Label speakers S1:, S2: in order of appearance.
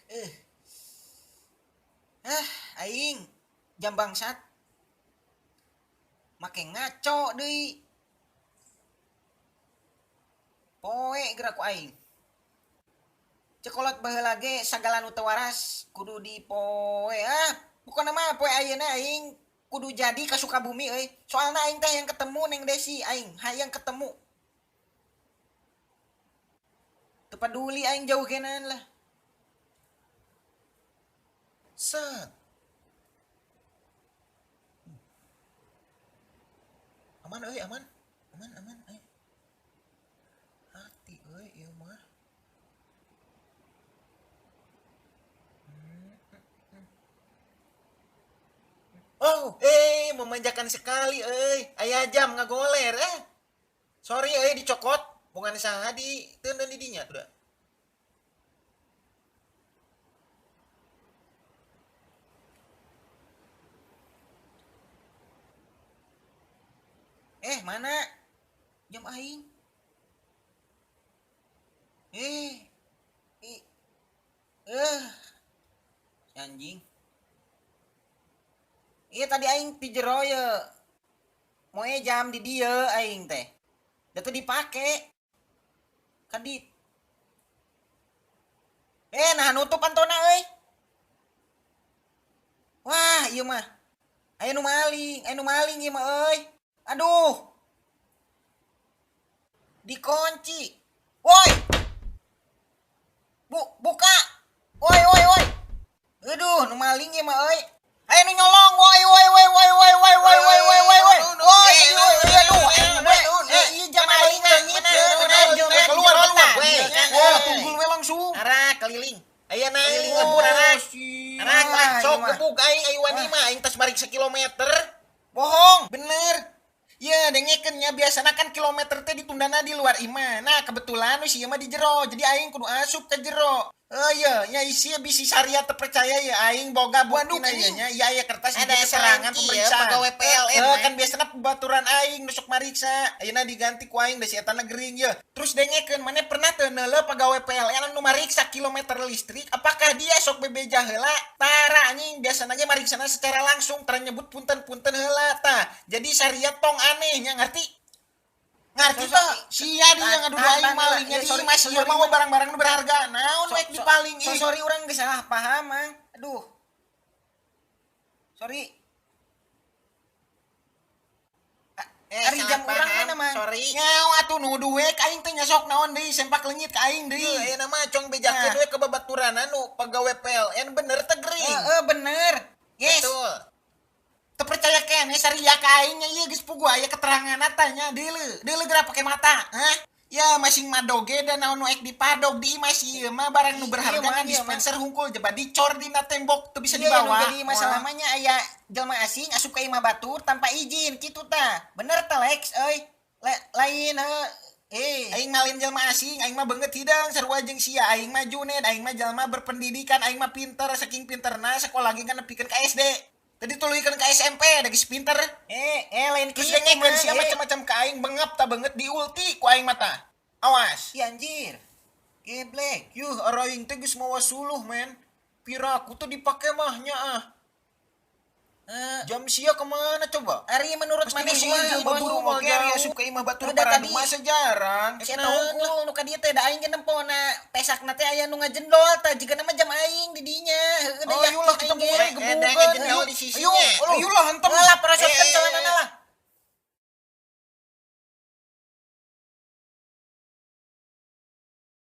S1: Eh, aing jam bangsat make ngaco deui. Poe gerak ku aing. Cekolot baheula ge sagala nu teu waras kudu dipoe. Pokona mah poe ayeuna aing kudu jadi ka Sukabumi euy. Soalna aing teh yang ketemu Neng Desi, aing hayang ketemu. Teu peduli aing jauh kenan lah. Set. Aman euy, aman. Aman, aman. Hati euy ieu mah. Oh, memanjakan sekali Aya jam ngagoler Sorry dicokot. Bungan saha di teuneun di dinya udah. Mana? Jam aing. Eh, eh, eh, si anjing. Iya tadi aing di jero ye. Moe jam di dieu aing teh. Da teu dipake. Kan di nah nutup antona euy. Wah, ieu mah. Aya nu maling ieu mah euy. Aduh. Dikunci. Woi. Buka. Woi, woi, woi. Aduh, nu maling ieu mah euy. Ayo nu nyolong, woi, woi, woi, woi, woi, woi, woi, woi, woi, woi, woi. Woi, ieu jam aing leungit keluar. Tunggul we langsung.
S2: Arak keliling.
S1: Aya naon?
S2: Keliling ngebut arak. Arak sok
S1: mah.
S2: gebuk aing wani mah aing tos balik sakilometer.
S1: Bohong, bener. Ya, dengekeun nya biasana kan kilometer teh ditundana di luar imah. Nah, kebetulan we ieu mah di jero. Jadi aing kudu asup ke jero. Nya isi bisi syariat terpercaya ya aing boga bukti na ieu nya. Aya kertas
S2: Ada
S1: keterangan
S2: sanci
S1: pemeriksaan.
S2: pegawai PLN.
S1: Kan biasana pembaturan aing nu sok mariksa. Ayeuna diganti ku aing da si eta gering ye. Terus dengekeun maneh pernah teu neuleuh pegawai PLN nu mariksa kilometer listrik? Apakah dia sok bebeja heula? Tara anjing biasana ge mariksana secara langsung tara nyebut punten-punten heula tah. Jadi syariat tong anehnya ngerti? Ngerti toh? Sia dia ngadudu aing malingnya di imah sia mah barang-barang nu berharga. Naon we dipaling ieu? Sorry urang geus salah paham, Mang. Aduh. Sorry. Ari jam urang mana, Mang?
S2: Sorry.
S1: Nyawa atuh nuduh we ka aing teh nya sok naon deui sempak leungit ka aing deui.
S2: Ayeuna mah cong bejakeun we ke babaturan anu pegawai PLN bener teh gering.
S1: Bener. Yes.
S2: Betul.
S1: Terpercaya kene saria ka aing nya ieu geus pugu aya keterangan tanya deuleu geura pake mata ya masing madoge dan naon nu ek dipadog di imah ieu mah barang nu berharga kan dispenser hungkul jeba dicor dina tembok teu bisa dibawa. Jadi masalah mah nya aya jelema asing asup ka imah batur tanpa izin kitu tah. Bener tah Lex euy. Lain aing malin jelema asing aing mah beungeut hidang sarua jeung sia aing mah Junaid aing mah jelema berpendidikan aing mah pinter saking pinterna sakola ge kan nepikeun ka SD. Tadi tuluykeun ka SMP da geus pinter. Lain kieu dengekeun sia macam-macam ka aing bengep tah beungeut diulti ku aing mata. Awas. Ya anjir. Geblek. Yuh araing teh geus mawa suluh men. Piraku tuh dipake mah nya jam sia kemana coba? Ari menurut maneh mah baburu mah ge asup ka imah batur paradu mah sejarang. Eta unggul nu ka dieu teh da aing ge nempona pesakna teh aya nu ngajendol tah jigana mah jam aing di dinya. Heueuh da yakin kita mulai gebugan.
S2: Jendol di sisinya.
S1: Ayo lah hantem. Lah parasotkeun celanana